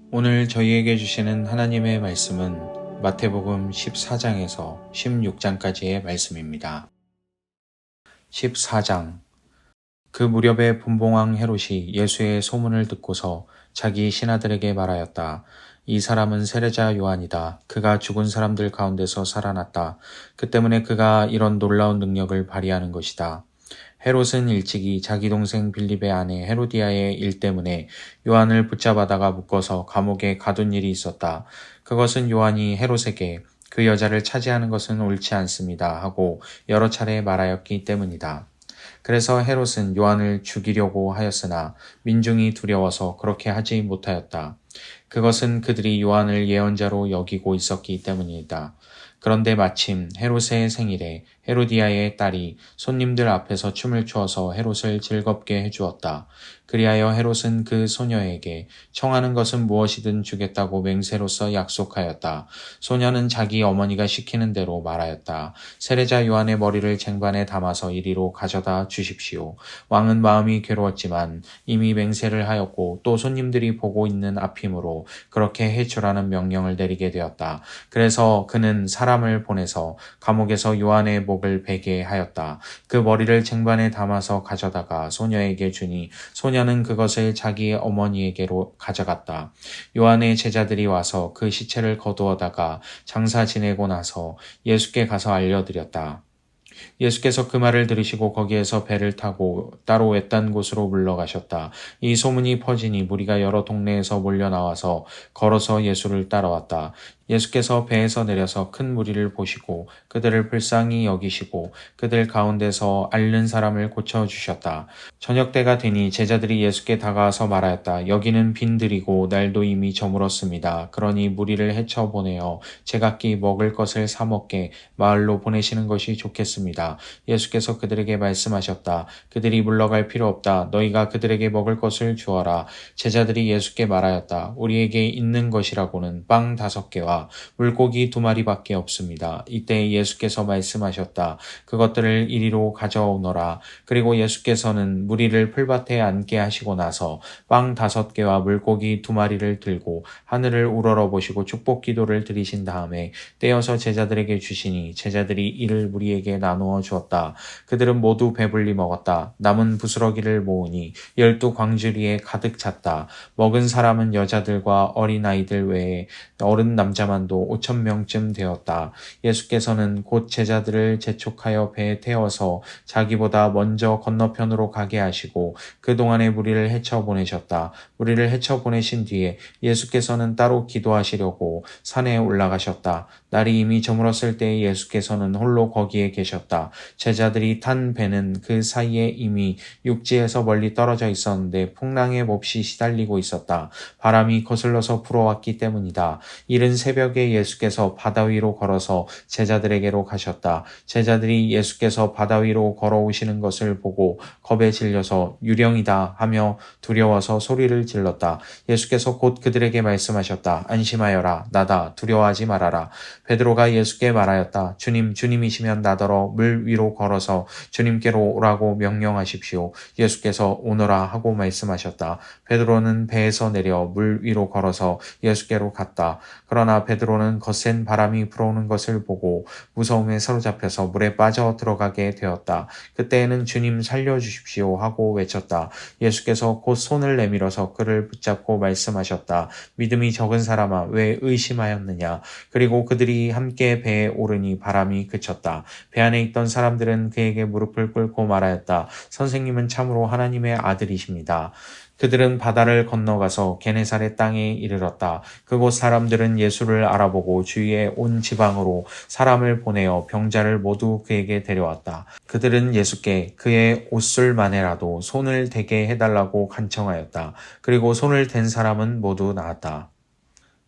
오늘 저희에게 주시는 하나님의 말씀은 마태복음 14장에서 16장까지의 말씀입니다. 14장. 그 무렵에 분봉왕 헤롯이 예수의 소문을 듣고서 자기 신하들에게 말하였다. 이 사람은 세례자 요한이다. 그가 죽은 사람들 가운데서 살아났다. 그 때문에 그가 이런 놀라운 능력을 발휘하는 것이다. 헤롯은 일찍이 자기 동생 빌립의 아내 헤로디아의 일 때문에 요한을 붙잡아다가 묶어서 감옥에 가둔 일이 있었다. 그것은 요한이 헤롯에게 그 여자를 차지하는 것은 옳지 않습니다 하고 여러 차례 말하였기 때문이다. 그래서 헤롯은 요한을 죽이려고 하였으나 민중이 두려워서 그렇게 하지 못하였다. 그것은 그들이 요한을 예언자로 여기고 있었기 때문이다. 그런데 마침 헤롯의 생일에 헤로디아의 딸이 손님들 앞에서 춤을 추어서 헤롯을 즐겁게 해주었다. 그리하여 헤롯은 그 소녀에게 청하는 것은 무엇이든 주겠다고 맹세로서 약속하였다. 소녀는 자기 어머니가 시키는 대로 말하였다. 세례자 요한의 머리를 쟁반에 담아서 이리로 가져다 주십시오. 왕은 마음이 괴로웠지만 이미 맹세를 하였고 또 손님들이 보고 있는 앞이므로 그렇게 해주라는 명령을 내리게 되었다. 그래서 그는 사람을 보내서 감옥에서 요한의 목을 베게 하였다. 그 머리를 쟁반에 담아서 가져다가 소녀에게 주니 소녀는 그것을 자기 어머니에게로 가져갔다. 요한의 제자들이 와서 그 시체를 거두어다가 장사 지내고 나서 예수께 가서 알려드렸다. 예수께서 그 말을 들으시고 거기에서 배를 타고 따로 외딴 곳으로 물러가셨다. 이 소문이 퍼지니 무리가 여러 동네에서 몰려 나와서 걸어서 예수를 따라왔다. 예수께서 배에서 내려서 큰 무리를 보시고 그들을 불쌍히 여기시고 그들 가운데서 앓는 사람을 고쳐주셨다. 저녁 때가 되니 제자들이 예수께 다가와서 말하였다. 여기는 빈들이고 날도 이미 저물었습니다. 그러니 무리를 헤쳐보내어 제각기 먹을 것을 사 먹게 마을로 보내시는 것이 좋겠습니다. 예수께서 그들에게 말씀하셨다. 그들이 물러갈 필요 없다. 너희가 그들에게 먹을 것을 주어라. 제자들이 예수께 말하였다. 우리에게 있는 것이라고는 빵 5개와 물고기 2마리밖에 없습니다. 이때 예수께서 말씀하셨다. 그것들을 이리로 가져오너라. 그리고 예수께서는 무리를 풀밭에 앉게 하시고 나서 빵 5개와 물고기 2마리를 들고 하늘을 우러러보시고 축복 기도를 드리신 다음에 떼어서 제자들에게 주시니 제자들이 이를 무리에게 나누어 주었다. 그들은 모두 배불리 먹었다. 남은 부스러기를 모으니 12광주리에 가득 찼다. 먹은 사람은 여자들과 어린아이들 외에 어른 남자만도 5,000명쯤 되었다. 예수께서는 곧 제자들을 재촉하여 배에 태워서 자기보다 먼저 건너편으로 가게 하시고 그동안에 무리를 헤쳐 보내셨다. 무리를 헤쳐 보내신 뒤에 예수께서는 따로 기도하시려고 산에 올라가셨다. 날이 이미 저물었을 때에 예수께서는 홀로 거기에 계셨다. 제자들이 탄 배는 그 사이에 이미 육지에서 멀리 떨어져 있었는데 풍랑에 몹시 시달리고 있었다. 바람이 거슬러서 불어왔기 때문이다. 이른 새벽에 예수께서 바다 위로 걸어서 제자들에게로 가셨다. 제자들이 예수께서 바다 위로 걸어오시는 것을 보고 겁에 질려서 유령이다 하며 두려워서 소리를 질렀다. 예수께서 곧 그들에게 말씀하셨다. 안심하여라. 나다. 두려워하지 말아라. 베드로가 예수께 말하였다. 주님, 주님이시면 나더러 물 위로 걸어서 주님께로 오라고 명령하십시오. 예수께서 오너라 하고 말씀하셨다. 베드로는 배에서 내려 물 위로 걸어서 예수께로 갔다. 그러나 베드로는 거센 바람이 불어오는 것을 보고 무서움에 사로잡혀서 물에 빠져 들어가게 되었다. 그때에는 주님 살려주십시오 하고 외쳤다. 예수께서 곧 손을 내밀어서 그를 붙잡고 말씀하셨다. 믿음이 적은 사람아, 왜 의심하였느냐? 그리고 그들이 함께 배에 오르니 바람이 그쳤다. 배 안에 있던 사람들은 그에게 무릎을 꿇고 말하였다. 선생님은 참으로 하나님의 아들이십니다. 그들은 바다를 건너가서 게네사렛 땅에 이르렀다. 그곳 사람들은 예수를 알아보고 주위에 온 지방으로 사람을 보내어 병자를 모두 그에게 데려왔다. 그들은 예수께 그의 옷술만에라도 손을 대게 해달라고 간청하였다. 그리고 손을 댄 사람은 모두 나았다.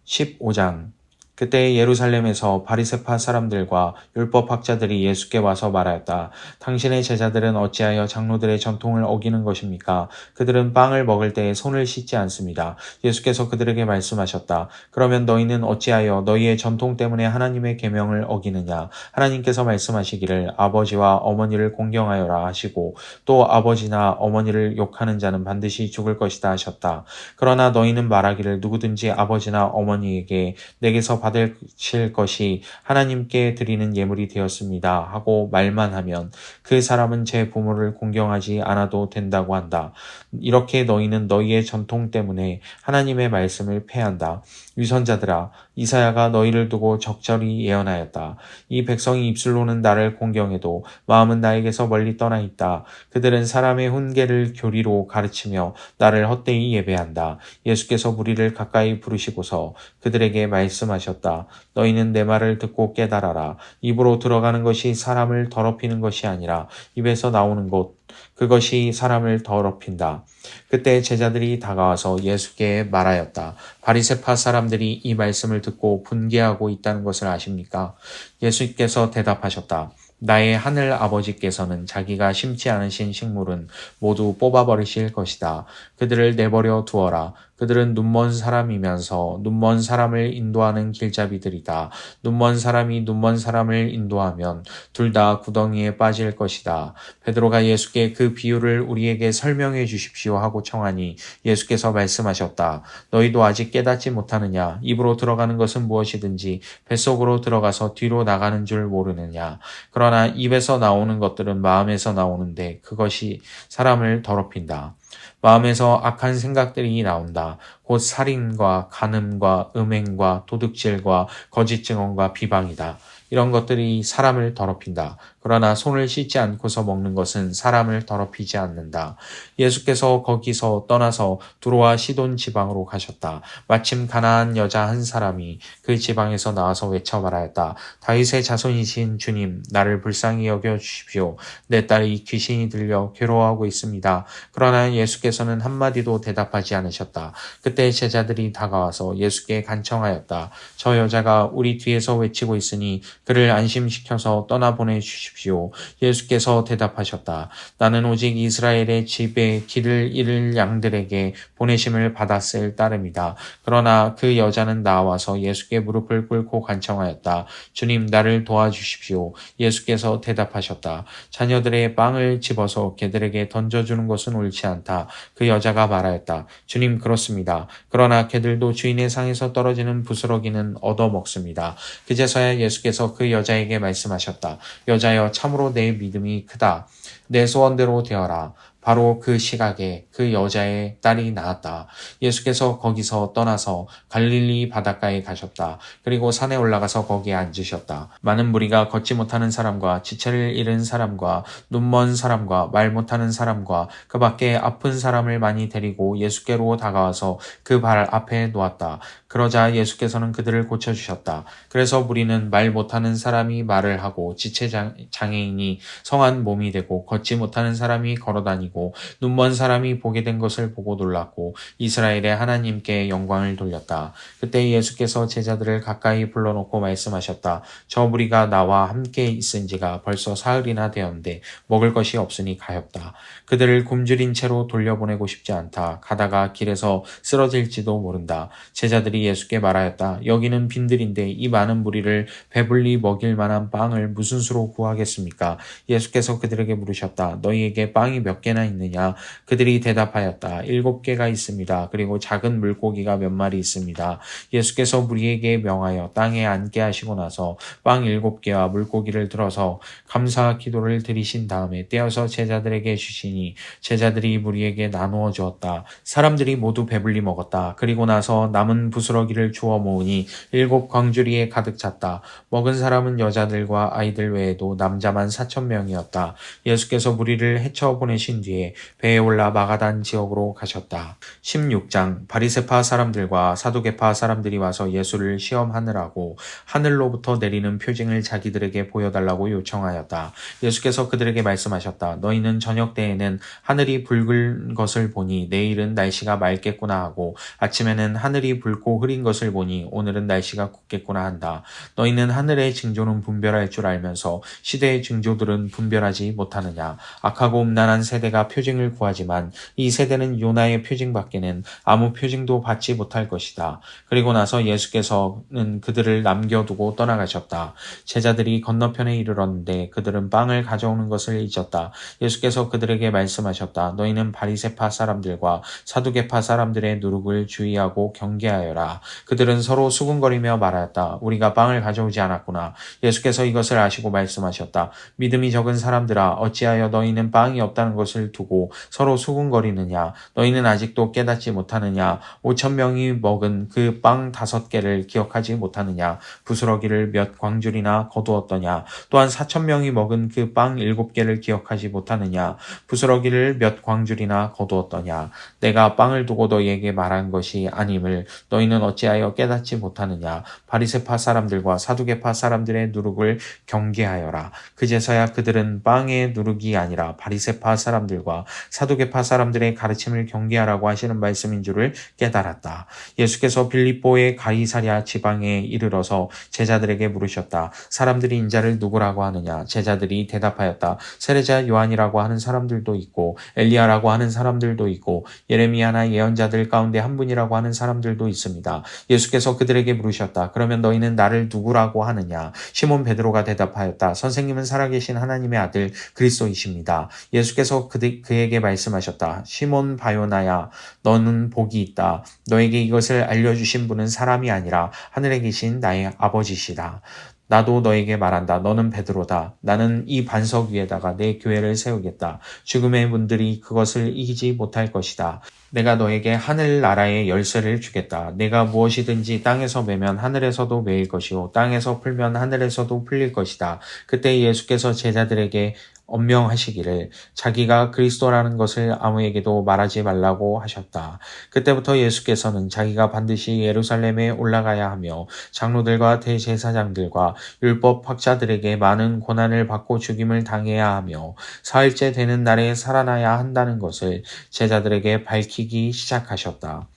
15장. 그때 예루살렘에서 바리새파 사람들과 율법학자들이 예수께 와서 말하였다. 당신의 제자들은 어찌하여 장로들의 전통을 어기는 것입니까? 그들은 빵을 먹을 때에 손을 씻지 않습니다. 예수께서 그들에게 말씀하셨다. 그러면 너희는 어찌하여 너희의 전통 때문에 하나님의 계명을 어기느냐? 하나님께서 말씀하시기를 아버지와 어머니를 공경하여라 하시고 또 아버지나 어머니를 욕하는 자는 반드시 죽을 것이다 하셨다. 그러나 너희는 말하기를 누구든지 아버지나 어머니에게 내게서 받으실 것이 하나님께 드리는 예물이 되었습니다 하고 말만 하면 그 사람은 제 부모를 공경하지 않아도 된다고 한다. 이렇게 너희는 너희의 전통 때문에 하나님의 말씀을 폐한다. 위선자들아, 이사야가 너희를 두고 적절히 예언하였다. 이 백성이 입술로는 나를 공경해도 마음은 나에게서 멀리 떠나 있다. 그들은 사람의 훈계를 교리로 가르치며 나를 헛되이 예배한다. 예수께서 무리를 가까이 부르시고서 그들에게 말씀하셨다. 너희는 내 말을 듣고 깨달아라. 입으로 들어가는 것이 사람을 더럽히는 것이 아니라 입에서 나오는 것, 그것이 사람을 더럽힌다. 그때 제자들이 다가와서 예수께 말하였다. 바리새파 사람들이 이 말씀을 듣고 분개하고 있다는 것을 아십니까? 예수께서 대답하셨다. 나의 하늘 아버지께서는 자기가 심지 않으신 식물은 모두 뽑아버리실 것이다. 그들을 내버려 두어라. 그들은 눈먼 사람이면서 눈먼 사람을 인도하는 길잡이들이다. 눈먼 사람이 눈먼 사람을 인도하면 둘 다 구덩이에 빠질 것이다. 베드로가 예수께 그 비유를 우리에게 설명해 주십시오 하고 청하니 예수께서 말씀하셨다. 너희도 아직 깨닫지 못하느냐? 입으로 들어가는 것은 무엇이든지 뱃속으로 들어가서 뒤로 나가는 줄 모르느냐? 그러나 입에서 나오는 것들은 마음에서 나오는데 그것이 사람을 더럽힌다. 마음에서 악한 생각들이 나온다. 곧 살인과 간음과 음행과 도둑질과 거짓 증언과 비방이다. 이런 것들이 사람을 더럽힌다. 그러나 손을 씻지 않고서 먹는 것은 사람을 더럽히지 않는다. 예수께서 거기서 떠나서 두로와 시돈 지방으로 가셨다. 마침 가나안 여자 한 사람이 그 지방에서 나와서 외쳐 말하였다. 다윗의 자손이신 주님, 나를 불쌍히 여겨 주십시오. 내 딸이 귀신이 들려 괴로워하고 있습니다. 그러나 예수께서는 한마디도 대답하지 않으셨다. 그때 제자들이 다가와서 예수께 간청하였다. 저 여자가 우리 뒤에서 외치고 있으니 그를 안심시켜서 떠나보내 주십시오. 예수께서 대답하셨다. 나는 오직 이스라엘의 집에 길을 잃을 양들에게 보내심을 받았을 따름이다. 그러나 그 여자는 나와서 예수께 무릎을 꿇고 간청하였다. 주님, 나를 도와주십시오. 예수께서 대답하셨다. 자녀들의 빵을 집어서 개들에게 던져주는 것은 옳지 않다. 그 여자가 말하였다. 주님, 그렇습니다. 그러나 개들도 주인의 상에서 떨어지는 부스러기는 얻어먹습니다. 그제서야 예수께서 그 여자에게 말씀하셨다. 여자여, 참으로 내 믿음이 크다. 내 소원대로 되어라. 바로 그 시각에 그 여자의 딸이 나았다. 예수께서 거기서 떠나서 갈릴리 바닷가에 가셨다. 그리고 산에 올라가서 거기에 앉으셨다. 많은 무리가 걷지 못하는 사람과 지체를 잃은 사람과 눈먼 사람과 말 못하는 사람과 그 밖에 아픈 사람을 많이 데리고 예수께로 다가와서 그 발 앞에 놓았다. 그러자 예수께서는 그들을 고쳐주셨다. 그래서 무리는 말 못하는 사람이 말을 하고 지체장애인이 성한 몸이 되고 걷지 못하는 사람이 걸어다니고 눈먼 사람이 보게 된 것을 보고 놀랐고 이스라엘의 하나님께 영광을 돌렸다. 그때 예수께서 제자들을 가까이 불러놓고 말씀하셨다. 저 무리가 나와 함께 있은 지가 벌써 사흘이나 되었는데 먹을 것이 없으니 가엾다. 그들을 굶주린 채로 돌려보내고 싶지 않다. 가다가 길에서 쓰러질지도 모른다. 제자들이 예수께 말하였다. 여기는 빈들인데 이 많은 무리를 배불리 먹일 만한 빵을 무슨 수로 구하겠습니까? 예수께서 그들에게 물으셨다. 너희에게 빵이 몇 개나 있느냐? 그들이 대답하였다. 7개가 있습니다. 그리고 작은 물고기가 몇 마리 있습니다. 예수께서 무리에게 명하여 땅에 앉게 하시고 나서 빵 7개와 물고기를 들어서 감사 기도를 드리신 다음에 떼어서 제자들에게 주시니 제자들이 무리에게 나누어 주었다. 사람들이 모두 배불리 먹었다. 그리고 나서 남은 부스러기를 주워 모으니 7 광주리에 가득 찼다. 먹은 사람은 여자들과 아이들 외에도 남자만 4,000명이었다. 예수께서 무리를 헤쳐 보내신 뒤에 뒤에 배에 올라 마가단 지역으로 가셨다. 16장 바리새파 사람들과 사두개파 사람들이 와서 예수를 시험하느라고 하늘로부터 내리는 표징을 자기들에게 보여달라고 요청하였다. 예수께서 그들에게 말씀하셨다. 너희는 저녁 때에는 하늘이 붉은 것을 보니 내일은 날씨가 맑겠구나 하고 아침에는 하늘이 붉고 흐린 것을 보니 오늘은 날씨가 굳겠구나 한다. 너희는 하늘의 징조는 분별할 줄 알면서 시대의 징조들은 분별하지 못하느냐. 악하고 음란한 세대가 표징을 구하지만 이 세대는 요나의 표징밖에는 아무 표징도 받지 못할 것이다. 그리고 나서 예수께서는 그들을 남겨두고 떠나가셨다. 제자들이 건너편에 이르렀는데 그들은 빵을 가져오는 것을 잊었다. 예수께서 그들에게 말씀하셨다. 너희는 바리새파 사람들과 사두개파 사람들의 누룩을 주의하고 경계하여라. 그들은 서로 수군거리며 말하였다. 우리가 빵을 가져오지 않았구나. 예수께서 이것을 아시고 말씀하셨다. 믿음이 적은 사람들아, 어찌하여 너희는 빵이 없다는 것을 두고 서로 수군거리느냐. 너희는 아직도 깨닫지 못하느냐. 5,000명이 먹은 그 빵 5개를 기억하지 못하느냐. 부스러기를 몇 광줄이나 거두었더냐. 또한 4,000명이 먹은 그 빵 7개를 기억하지 못하느냐. 부스러기를 몇 광줄이나 거두었더냐. 내가 빵을 두고 너희에게 말한 것이 아님을 너희는 어찌하여 깨닫지 못하느냐. 바리새파 사람들과 사두개파 사람들의 누룩을 경계하여라. 그제서야 그들은 빵의 누룩이 아니라 바리새파 사람들과 사두개파 사람들의 가르침을 경계하라고 하시는 말씀인 줄을 깨달았다. 예수께서 빌립보의 가이사랴 지방에 이르러서 제자들에게 물으셨다. 사람들이 인자를 누구라고 하느냐? 제자들이 대답하였다. 세례자 요한이라고 하는 사람들도 있고 엘리야라고 하는 사람들도 있고 예레미야나 예언자들 가운데 한 분이라고 하는 사람들도 있습니다. 예수께서 그들에게 물으셨다. 그러면 너희는 나를 누구라고 하느냐? 시몬 베드로가 대답하였다. 선생님은 살아계신 하나님의 아들 그리스도이십니다. 예수께서 그에게 말씀하셨다. 시몬 바요나야, 너는 복이 있다. 너에게 이것을 알려주신 분은 사람이 아니라 하늘에 계신 나의 아버지시다. 나도 너에게 말한다. 너는 베드로다. 나는 이 반석 위에다가 내 교회를 세우겠다. 죽음의 문들이 그것을 이기지 못할 것이다. 내가 너에게 하늘나라의 열쇠를 주겠다. 내가 무엇이든지 땅에서 매면 하늘에서도 매일 것이요 땅에서 풀면 하늘에서도 풀릴 것이다. 그때 예수께서 제자들에게 언명하시기를 자기가 그리스도라는 것을 아무에게도 말하지 말라고 하셨다. 그때부터 예수께서는 자기가 반드시 예루살렘에 올라가야 하며 장로들과 대제사장들과 율법학자들에게 많은 고난을 받고 죽임을 당해야 하며 사흘째 되는 날에 살아나야 한다는 것을 제자들에게 밝히기 시작하셨다.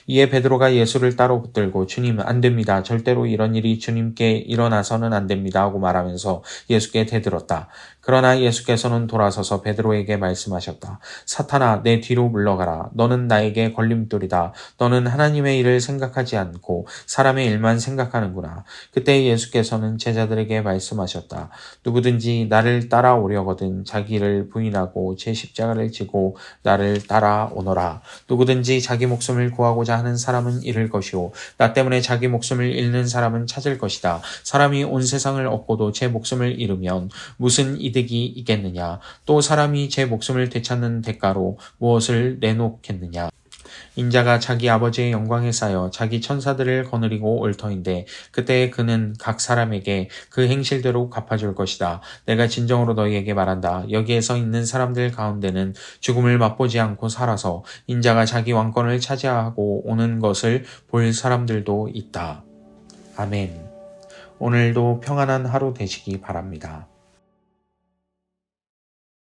이에 베드로가 예수를 따로 붙들고 주님 안 됩니다. 절대로 이런 일이 주님께 일어나서는 안 됩니다 하고 말하면서 예수께 대들었다. 그러나 예수께서는 돌아서서 베드로에게 말씀하셨다. 사탄아, 내 뒤로 물러가라. 너는 나에게 걸림돌이다. 너는 하나님의 일을 생각하지 않고 사람의 일만 생각하는구나. 그때 예수께서는 제자들에게 말씀하셨다. 누구든지 나를 따라오려거든 자기를 부인하고 제 십자가를 지고 나를 따라오너라. 누구든지 자기 목숨을 구하고자 하는 사람은 잃을 것이요 나 때문에 자기 목숨을 잃는 사람은 찾을 것이다. 사람이 온 세상을 얻고도 제 목숨을 잃으면 무슨 이득이 있겠느냐. 또 사람이 제 목숨을 되찾는 대가로 무엇을 내놓겠느냐. 인자가 자기 아버지의 영광에 쌓여 자기 천사들을 거느리고 올 터인데 그때 그는 각 사람에게 그 행실대로 갚아줄 것이다. 내가 진정으로 너희에게 말한다. 여기에 서 있는 사람들 가운데는 죽음을 맛보지 않고 살아서 인자가 자기 왕권을 차지하고 오는 것을 볼 사람들도 있다. 아멘. 오늘도 평안한 하루 되시기 바랍니다.